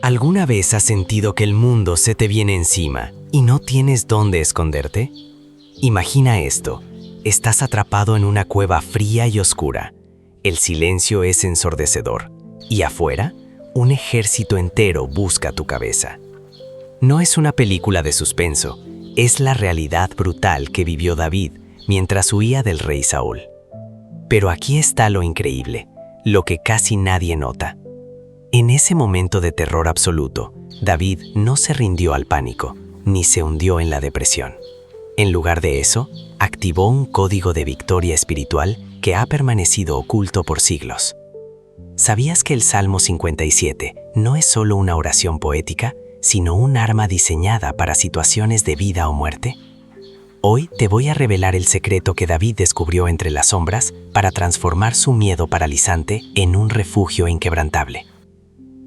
¿Alguna vez has sentido que el mundo se te viene encima y no tienes dónde esconderte? Imagina esto. Estás atrapado en una cueva fría y oscura. El silencio es ensordecedor. Y afuera, un ejército entero busca tu cabeza. No es una película de suspenso, es la realidad brutal que vivió David mientras huía del rey Saúl. Pero aquí está lo increíble, lo que casi nadie nota. En ese momento de terror absoluto, David no se rindió al pánico, ni se hundió en la depresión. En lugar de eso, activó un código de victoria espiritual que ha permanecido oculto por siglos. ¿Sabías que el Salmo 57 no es solo una oración poética, sino un arma diseñada para situaciones de vida o muerte? Hoy te voy a revelar el secreto que David descubrió entre las sombras para transformar su miedo paralizante en un refugio inquebrantable.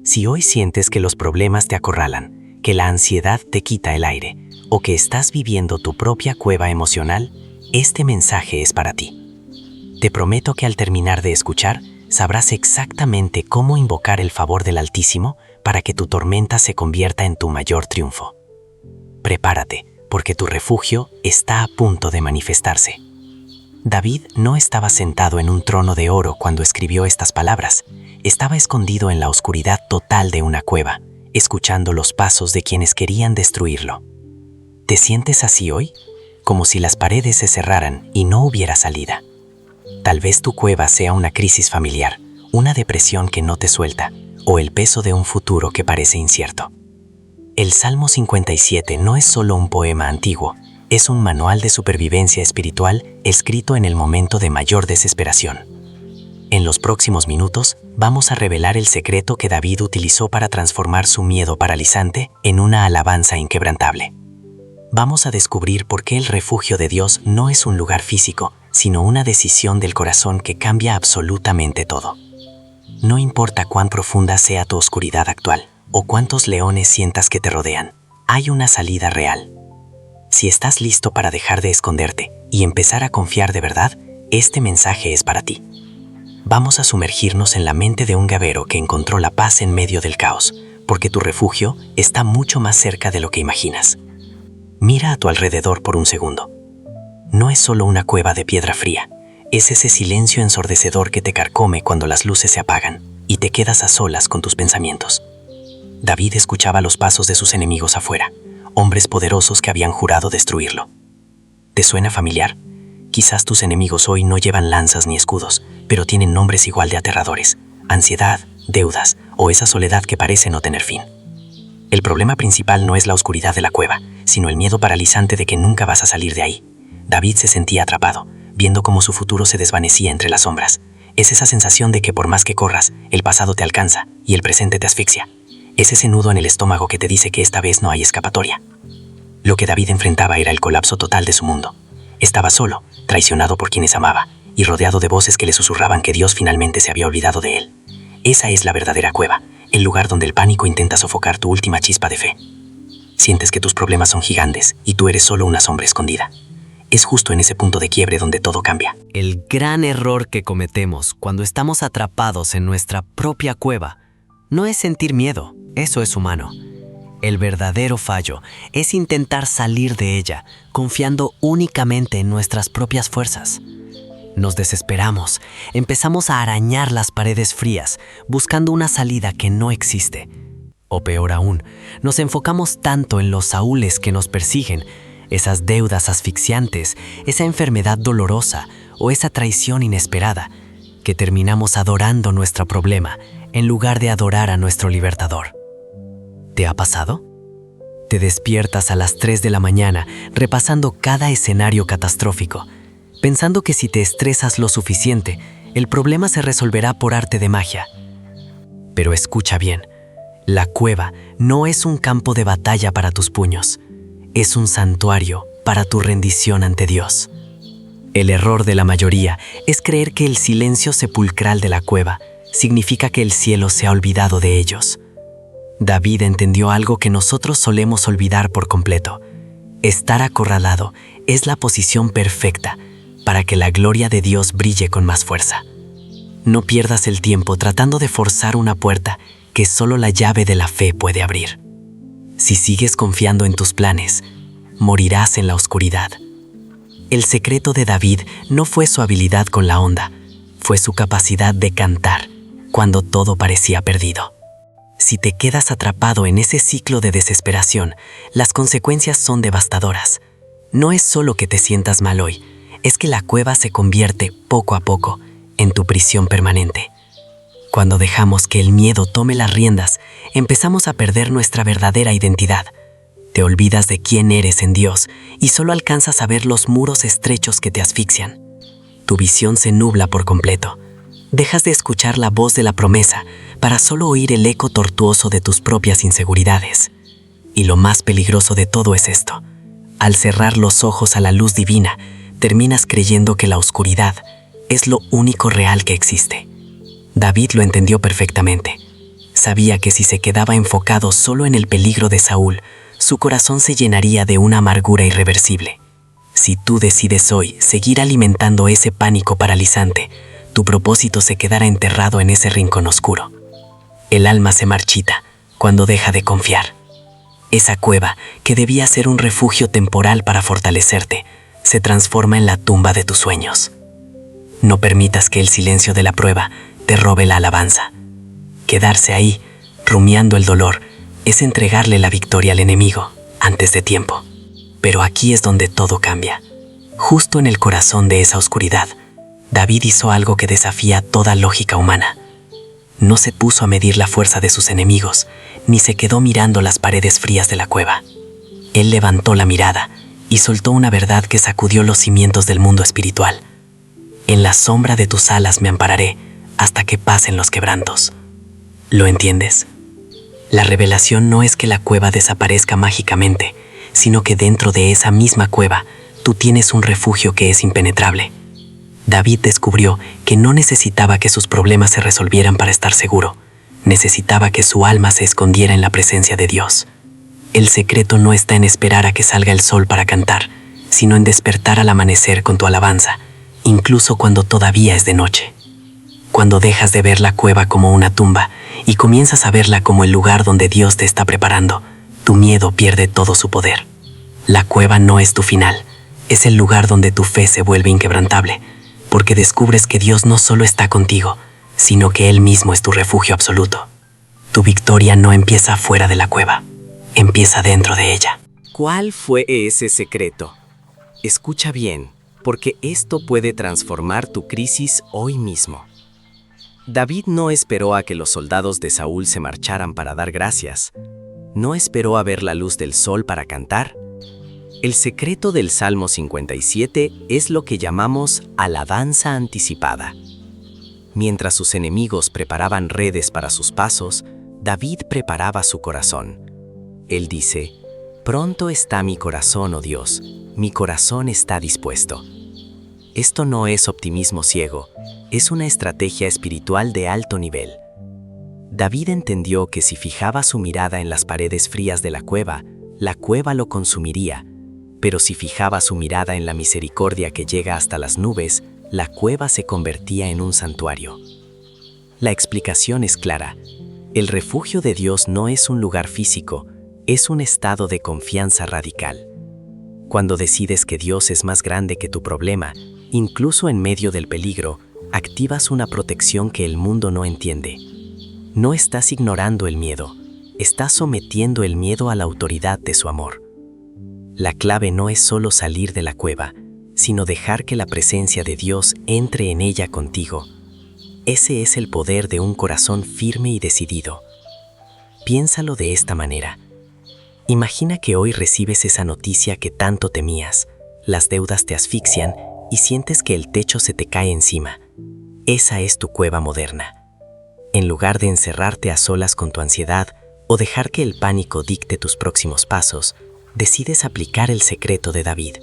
Si hoy sientes que los problemas te acorralan, que la ansiedad te quita el aire, o que estás viviendo tu propia cueva emocional, este mensaje es para ti. Te prometo que al terminar de escuchar, sabrás exactamente cómo invocar el favor del Altísimo para que tu tormenta se convierta en tu mayor triunfo. Prepárate, porque tu refugio está a punto de manifestarse. David no estaba sentado en un trono de oro cuando escribió estas palabras. Estaba escondido en la oscuridad total de una cueva, escuchando los pasos de quienes querían destruirlo. ¿Te sientes así hoy? Como si las paredes se cerraran y no hubiera salida. Tal vez tu cueva sea una crisis familiar, una depresión que no te suelta, o el peso de un futuro que parece incierto. El Salmo 57 no es solo un poema antiguo, es un manual de supervivencia espiritual escrito en el momento de mayor desesperación. En los próximos minutos, vamos a revelar el secreto que David utilizó para transformar su miedo paralizante en una alabanza inquebrantable. Vamos a descubrir por qué el refugio de Dios no es un lugar físico, sino una decisión del corazón que cambia absolutamente todo. No importa cuán profunda sea tu oscuridad actual, o cuántos leones sientas que te rodean, hay una salida real. Si estás listo para dejar de esconderte y empezar a confiar de verdad, este mensaje es para ti. Vamos a sumergirnos en la mente de un guerrero que encontró la paz en medio del caos, porque tu refugio está mucho más cerca de lo que imaginas. Mira a tu alrededor por un segundo. No es solo una cueva de piedra fría, es ese silencio ensordecedor que te carcome cuando las luces se apagan y te quedas a solas con tus pensamientos. David escuchaba los pasos de sus enemigos afuera, hombres poderosos que habían jurado destruirlo. ¿Te suena familiar? Quizás tus enemigos hoy no llevan lanzas ni escudos, pero tienen nombres igual de aterradores: ansiedad, deudas o esa soledad que parece no tener fin. El problema principal no es la oscuridad de la cueva, sino el miedo paralizante de que nunca vas a salir de ahí. David se sentía atrapado, viendo cómo su futuro se desvanecía entre las sombras. Es esa sensación de que por más que corras, el pasado te alcanza y el presente te asfixia. Es ese nudo en el estómago que te dice que esta vez no hay escapatoria. Lo que David enfrentaba era el colapso total de su mundo. Estaba solo, traicionado por quienes amaba, y rodeado de voces que le susurraban que Dios finalmente se había olvidado de él. Esa es la verdadera cueva, el lugar donde el pánico intenta sofocar tu última chispa de fe. Sientes que tus problemas son gigantes y tú eres solo una sombra escondida. Es justo en ese punto de quiebre donde todo cambia. El gran error que cometemos cuando estamos atrapados en nuestra propia cueva no es sentir miedo, eso es humano. El verdadero fallo es intentar salir de ella, confiando únicamente en nuestras propias fuerzas. Nos desesperamos, empezamos a arañar las paredes frías, buscando una salida que no existe. O peor aún, nos enfocamos tanto en los Saúles que nos persiguen, esas deudas asfixiantes, esa enfermedad dolorosa o esa traición inesperada, que terminamos adorando nuestro problema en lugar de adorar a nuestro libertador. ¿Te ha pasado? Te despiertas a las 3 de la mañana repasando cada escenario catastrófico, pensando que si te estresas lo suficiente, el problema se resolverá por arte de magia. Pero escucha bien, la cueva no es un campo de batalla para tus puños, es un santuario para tu rendición ante Dios. El error de la mayoría es creer que el silencio sepulcral de la cueva significa que el cielo se ha olvidado de ellos. David entendió algo que nosotros solemos olvidar por completo. Estar acorralado es la posición perfecta para que la gloria de Dios brille con más fuerza. No pierdas el tiempo tratando de forzar una puerta que solo la llave de la fe puede abrir. Si sigues confiando en tus planes, morirás en la oscuridad. El secreto de David no fue su habilidad con la onda, fue su capacidad de cantar cuando todo parecía perdido. Si te quedas atrapado en ese ciclo de desesperación, las consecuencias son devastadoras. No es solo que te sientas mal hoy, es que la cueva se convierte poco a poco en tu prisión permanente. Cuando dejamos que el miedo tome las riendas, empezamos a perder nuestra verdadera identidad. Te olvidas de quién eres en Dios y solo alcanzas a ver los muros estrechos que te asfixian. Tu visión se nubla por completo. Dejas de escuchar la voz de la promesa para solo oír el eco tortuoso de tus propias inseguridades. Y lo más peligroso de todo es esto. Al cerrar los ojos a la luz divina, terminas creyendo que la oscuridad es lo único real que existe. David lo entendió perfectamente. Sabía que si se quedaba enfocado solo en el peligro de Saúl, su corazón se llenaría de una amargura irreversible. Si tú decides hoy seguir alimentando ese pánico paralizante, tu propósito se quedará enterrado en ese rincón oscuro. El alma se marchita cuando deja de confiar. Esa cueva, que debía ser un refugio temporal para fortalecerte, se transforma en la tumba de tus sueños. No permitas que el silencio de la prueba te robe la alabanza. Quedarse ahí, rumiando el dolor, es entregarle la victoria al enemigo antes de tiempo. Pero aquí es donde todo cambia. Justo en el corazón de esa oscuridad, David hizo algo que desafía toda lógica humana. No se puso a medir la fuerza de sus enemigos, ni se quedó mirando las paredes frías de la cueva. Él levantó la mirada y soltó una verdad que sacudió los cimientos del mundo espiritual. En la sombra de tus alas me ampararé hasta que pasen los quebrantos. ¿Lo entiendes? La revelación no es que la cueva desaparezca mágicamente, sino que dentro de esa misma cueva tú tienes un refugio que es impenetrable. David descubrió que no necesitaba que sus problemas se resolvieran para estar seguro. Necesitaba que su alma se escondiera en la presencia de Dios. El secreto no está en esperar a que salga el sol para cantar, sino en despertar al amanecer con tu alabanza, incluso cuando todavía es de noche. Cuando dejas de ver la cueva como una tumba y comienzas a verla como el lugar donde Dios te está preparando, tu miedo pierde todo su poder. La cueva no es tu final, es el lugar donde tu fe se vuelve inquebrantable, porque descubres que Dios no solo está contigo, sino que Él mismo es tu refugio absoluto. Tu victoria no empieza fuera de la cueva, empieza dentro de ella. ¿Cuál fue ese secreto? Escucha bien, porque esto puede transformar tu crisis hoy mismo. David no esperó a que los soldados de Saúl se marcharan para dar gracias. No esperó a ver la luz del sol para cantar. El secreto del Salmo 57 es lo que llamamos alabanza anticipada. Mientras sus enemigos preparaban redes para sus pasos, David preparaba su corazón. Él dice: «Pronto está mi corazón, oh Dios, mi corazón está dispuesto». Esto no es optimismo ciego, es una estrategia espiritual de alto nivel. David entendió que si fijaba su mirada en las paredes frías de la cueva lo consumiría, pero si fijaba su mirada en la misericordia que llega hasta las nubes, la cueva se convertía en un santuario. La explicación es clara. El refugio de Dios no es un lugar físico, es un estado de confianza radical. Cuando decides que Dios es más grande que tu problema, incluso en medio del peligro, activas una protección que el mundo no entiende. No estás ignorando el miedo, estás sometiendo el miedo a la autoridad de su amor. La clave no es solo salir de la cueva, sino dejar que la presencia de Dios entre en ella contigo. Ese es el poder de un corazón firme y decidido. Piénsalo de esta manera. Imagina que hoy recibes esa noticia que tanto temías, las deudas te asfixian y sientes que el techo se te cae encima. Esa es tu cueva moderna. En lugar de encerrarte a solas con tu ansiedad o dejar que el pánico dicte tus próximos pasos, decides aplicar el secreto de David.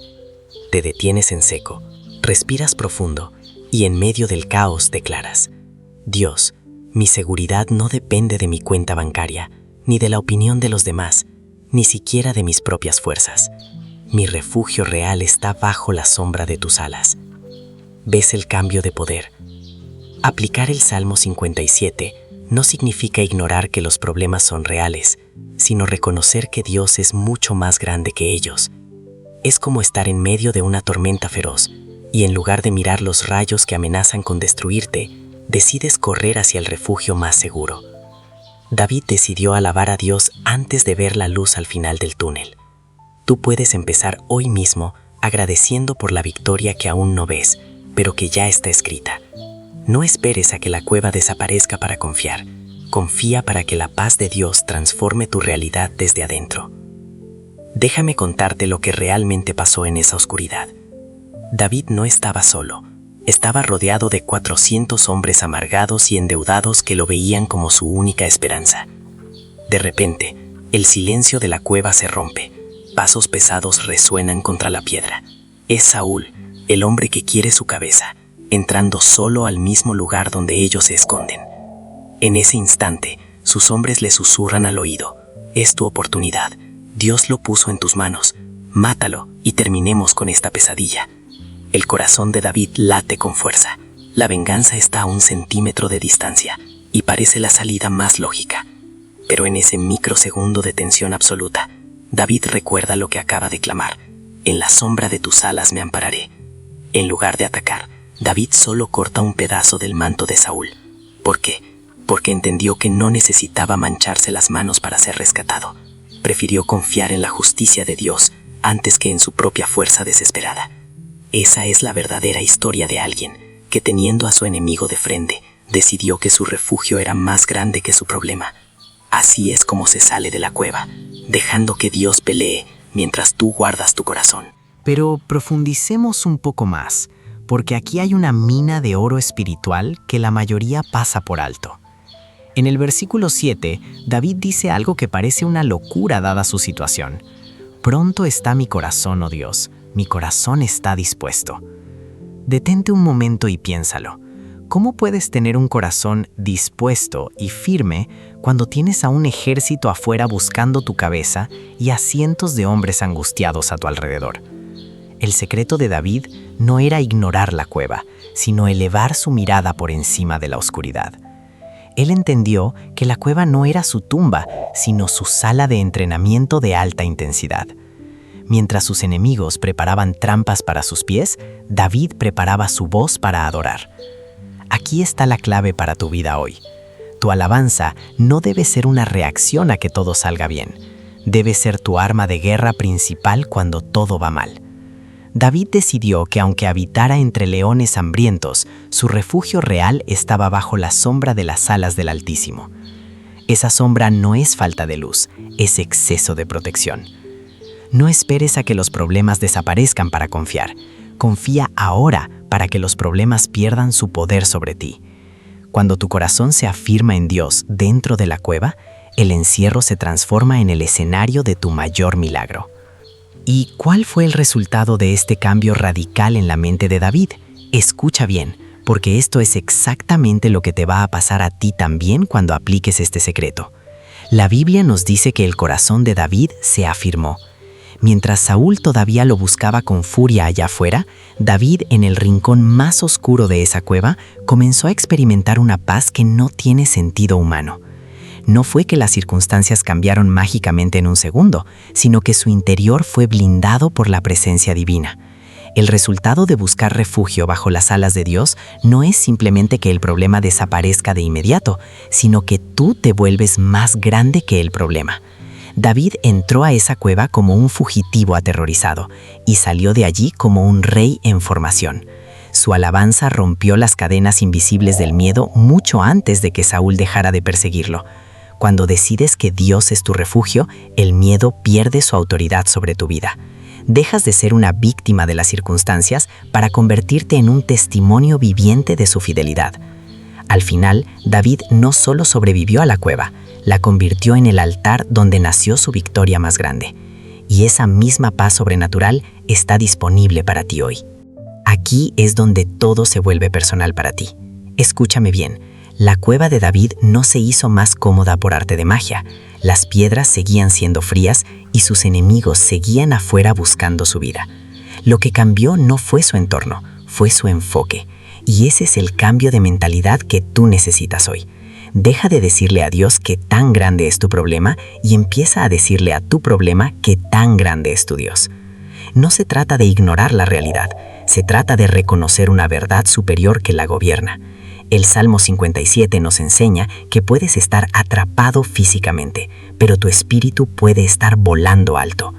Te detienes en seco, respiras profundo y en medio del caos declaras: Dios, mi seguridad no depende de mi cuenta bancaria, ni de la opinión de los demás, ni siquiera de mis propias fuerzas. Mi refugio real está bajo la sombra de tus alas. ¿Ves el cambio de poder? Aplicar el Salmo 57 no significa ignorar que los problemas son reales, sino reconocer que Dios es mucho más grande que ellos. Es como estar en medio de una tormenta feroz, y en lugar de mirar los rayos que amenazan con destruirte, decides correr hacia el refugio más seguro. David decidió alabar a Dios antes de ver la luz al final del túnel. Tú puedes empezar hoy mismo agradeciendo por la victoria que aún no ves, pero que ya está escrita. No esperes a que la cueva desaparezca para confiar. Confía para que la paz de Dios transforme tu realidad desde adentro. Déjame contarte lo que realmente pasó en esa oscuridad. David no estaba solo. Estaba rodeado de 400 hombres amargados y endeudados que lo veían como su única esperanza. De repente, el silencio de la cueva se rompe. Pasos pesados resuenan contra la piedra. Es Saúl, el hombre que quiere su cabeza, entrando solo al mismo lugar donde ellos se esconden. En ese instante, sus hombres le susurran al oído: es tu oportunidad. Dios lo puso en tus manos. Mátalo y terminemos con esta pesadilla. El corazón de David late con fuerza. La venganza está a 1 centímetro de distancia y parece la salida más lógica. Pero en ese microsegundo de tensión absoluta, David recuerda lo que acaba de clamar: en la sombra de tus alas me ampararé. En lugar de atacar, David solo corta un pedazo del manto de Saúl. ¿Por qué? Porque entendió que no necesitaba mancharse las manos para ser rescatado. Prefirió confiar en la justicia de Dios antes que en su propia fuerza desesperada. Esa es la verdadera historia de alguien que, teniendo a su enemigo de frente, decidió que su refugio era más grande que su problema. Así es como se sale de la cueva, dejando que Dios pelee mientras tú guardas tu corazón. Pero profundicemos un poco más, porque aquí hay una mina de oro espiritual que la mayoría pasa por alto. En el versículo 7, David dice algo que parece una locura dada su situación. Pronto está mi corazón, oh Dios, mi corazón está dispuesto. Detente un momento y piénsalo. ¿Cómo puedes tener un corazón dispuesto y firme cuando tienes a un ejército afuera buscando tu cabeza y a cientos de hombres angustiados a tu alrededor? El secreto de David no era ignorar la cueva, sino elevar su mirada por encima de la oscuridad. Él entendió que la cueva no era su tumba, sino su sala de entrenamiento de alta intensidad. Mientras sus enemigos preparaban trampas para sus pies, David preparaba su voz para adorar. Aquí está la clave para tu vida hoy. Tu alabanza no debe ser una reacción a que todo salga bien. Debe ser tu arma de guerra principal cuando todo va mal. David decidió que aunque habitara entre leones hambrientos, su refugio real estaba bajo la sombra de las alas del Altísimo. Esa sombra no es falta de luz, es exceso de protección. No esperes a que los problemas desaparezcan para confiar. Confía ahora para que los problemas pierdan su poder sobre ti. Cuando tu corazón se afirma en Dios dentro de la cueva, el encierro se transforma en el escenario de tu mayor milagro. ¿Y cuál fue el resultado de este cambio radical en la mente de David? Escucha bien, porque esto es exactamente lo que te va a pasar a ti también cuando apliques este secreto. La Biblia nos dice que el corazón de David se afirmó. Mientras Saúl todavía lo buscaba con furia allá afuera, David, en el rincón más oscuro de esa cueva, comenzó a experimentar una paz que no tiene sentido humano. No fue que las circunstancias cambiaron mágicamente en un segundo, sino que su interior fue blindado por la presencia divina. El resultado de buscar refugio bajo las alas de Dios no es simplemente que el problema desaparezca de inmediato, sino que tú te vuelves más grande que el problema. David entró a esa cueva como un fugitivo aterrorizado y salió de allí como un rey en formación. Su alabanza rompió las cadenas invisibles del miedo mucho antes de que Saúl dejara de perseguirlo. Cuando decides que Dios es tu refugio, el miedo pierde su autoridad sobre tu vida. Dejas de ser una víctima de las circunstancias para convertirte en un testimonio viviente de su fidelidad. Al final, David no solo sobrevivió a la cueva, la convirtió en el altar donde nació su victoria más grande. Y esa misma paz sobrenatural está disponible para ti hoy. Aquí es donde todo se vuelve personal para ti. Escúchame bien. La cueva de David no se hizo más cómoda por arte de magia. Las piedras seguían siendo frías y sus enemigos seguían afuera buscando su vida. Lo que cambió no fue su entorno, fue su enfoque. Y ese es el cambio de mentalidad que tú necesitas hoy. Deja de decirle a Dios qué tan grande es tu problema y empieza a decirle a tu problema qué tan grande es tu Dios. No se trata de ignorar la realidad, se trata de reconocer una verdad superior que la gobierna. El Salmo 57 nos enseña que puedes estar atrapado físicamente, pero tu espíritu puede estar volando alto.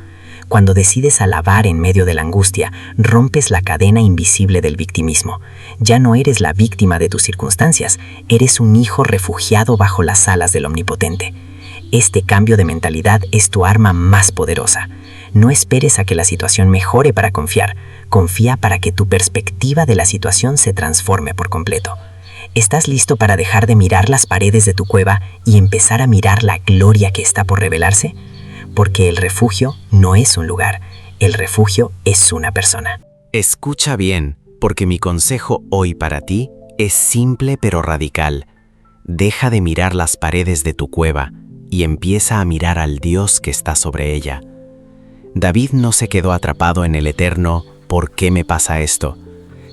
Cuando decides alabar en medio de la angustia, rompes la cadena invisible del victimismo. Ya no eres la víctima de tus circunstancias, eres un hijo refugiado bajo las alas del Omnipotente. Este cambio de mentalidad es tu arma más poderosa. No esperes a que la situación mejore para confiar. Confía para que tu perspectiva de la situación se transforme por completo. ¿Estás listo para dejar de mirar las paredes de tu cueva y empezar a mirar la gloria que está por revelarse? Porque el refugio no es un lugar, el refugio es una persona. Escucha bien, porque mi consejo hoy para ti es simple pero radical. Deja de mirar las paredes de tu cueva y empieza a mirar al Dios que está sobre ella. David no se quedó atrapado en el eterno ¿por qué me pasa esto?,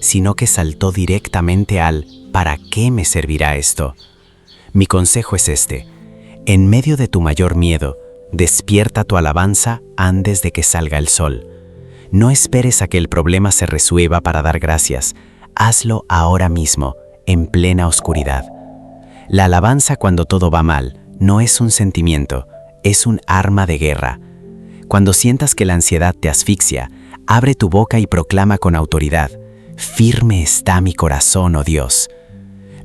sino que saltó directamente al ¿para qué me servirá esto? Mi consejo es este: en medio de tu mayor miedo, despierta tu alabanza antes de que salga el sol. No esperes a que el problema se resuelva para dar gracias. Hazlo ahora mismo, en plena oscuridad. La alabanza cuando todo va mal no es un sentimiento, es un arma de guerra. Cuando sientas que la ansiedad te asfixia, abre tu boca y proclama con autoridad: firme está mi corazón, oh Dios.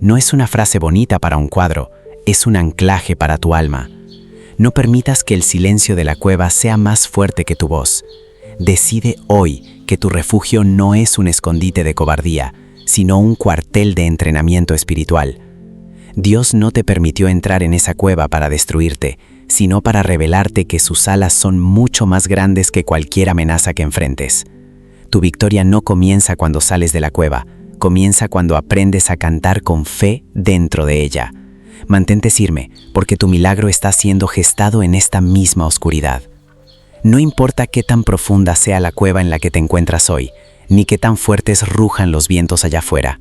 No es una frase bonita para un cuadro, es un anclaje para tu alma. No permitas que el silencio de la cueva sea más fuerte que tu voz. Decide hoy que tu refugio no es un escondite de cobardía, sino un cuartel de entrenamiento espiritual. Dios no te permitió entrar en esa cueva para destruirte, sino para revelarte que sus alas son mucho más grandes que cualquier amenaza que enfrentes. Tu victoria no comienza cuando sales de la cueva, comienza cuando aprendes a cantar con fe dentro de ella. Mantente firme, porque tu milagro está siendo gestado en esta misma oscuridad. No importa qué tan profunda sea la cueva en la que te encuentras hoy, ni qué tan fuertes rujan los vientos allá afuera.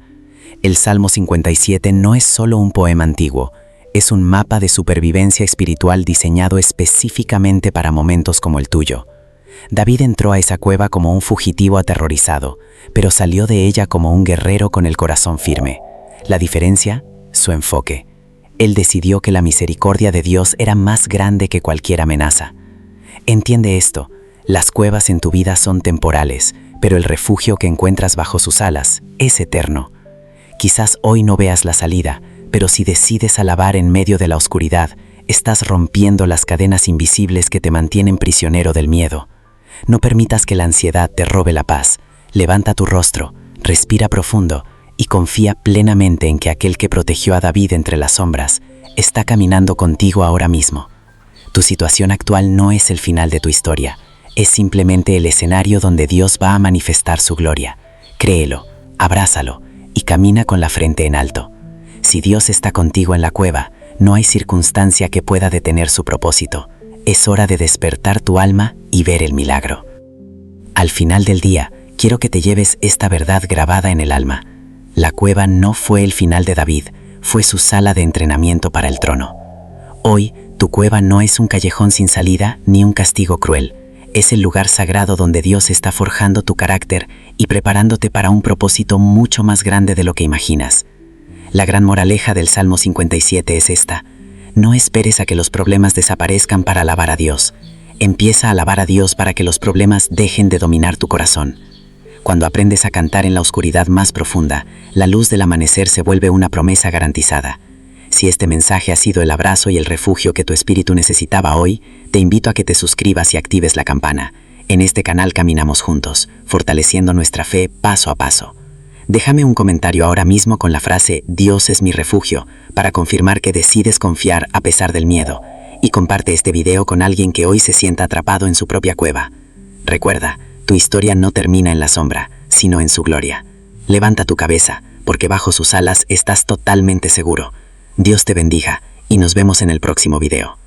El Salmo 57 no es solo un poema antiguo, es un mapa de supervivencia espiritual diseñado específicamente para momentos como el tuyo. David entró a esa cueva como un fugitivo aterrorizado, pero salió de ella como un guerrero con el corazón firme. La diferencia, su enfoque. Él decidió que la misericordia de Dios era más grande que cualquier amenaza. Entiende esto: las cuevas en tu vida son temporales, pero el refugio que encuentras bajo sus alas es eterno. Quizás hoy no veas la salida, pero si decides alabar en medio de la oscuridad, estás rompiendo las cadenas invisibles que te mantienen prisionero del miedo. No permitas que la ansiedad te robe la paz. Levanta tu rostro, respira profundo y confía plenamente en que aquel que protegió a David entre las sombras está caminando contigo ahora mismo. Tu situación actual no es el final de tu historia, es simplemente el escenario donde Dios va a manifestar su gloria. Créelo, abrázalo y camina con la frente en alto. Si Dios está contigo en la cueva, no hay circunstancia que pueda detener su propósito. Es hora de despertar tu alma y ver el milagro. Al final del día, quiero que te lleves esta verdad grabada en el alma. La cueva no fue el final de David, fue su sala de entrenamiento para el trono. Hoy, tu cueva no es un callejón sin salida ni un castigo cruel. Es el lugar sagrado donde Dios está forjando tu carácter y preparándote para un propósito mucho más grande de lo que imaginas. La gran moraleja del Salmo 57 es esta: no esperes a que los problemas desaparezcan para alabar a Dios. Empieza a alabar a Dios para que los problemas dejen de dominar tu corazón. Cuando aprendes a cantar en la oscuridad más profunda, la luz del amanecer se vuelve una promesa garantizada. Si este mensaje ha sido el abrazo y el refugio que tu espíritu necesitaba hoy, te invito a que te suscribas y actives la campana. En este canal caminamos juntos, fortaleciendo nuestra fe paso a paso. Déjame un comentario ahora mismo con la frase «Dios es mi refugio» para confirmar que decides confiar a pesar del miedo, y comparte este video con alguien que hoy se sienta atrapado en su propia cueva. Recuerda, tu historia no termina en la sombra, sino en su gloria. Levanta tu cabeza, porque bajo sus alas estás totalmente seguro. Dios te bendiga y nos vemos en el próximo video.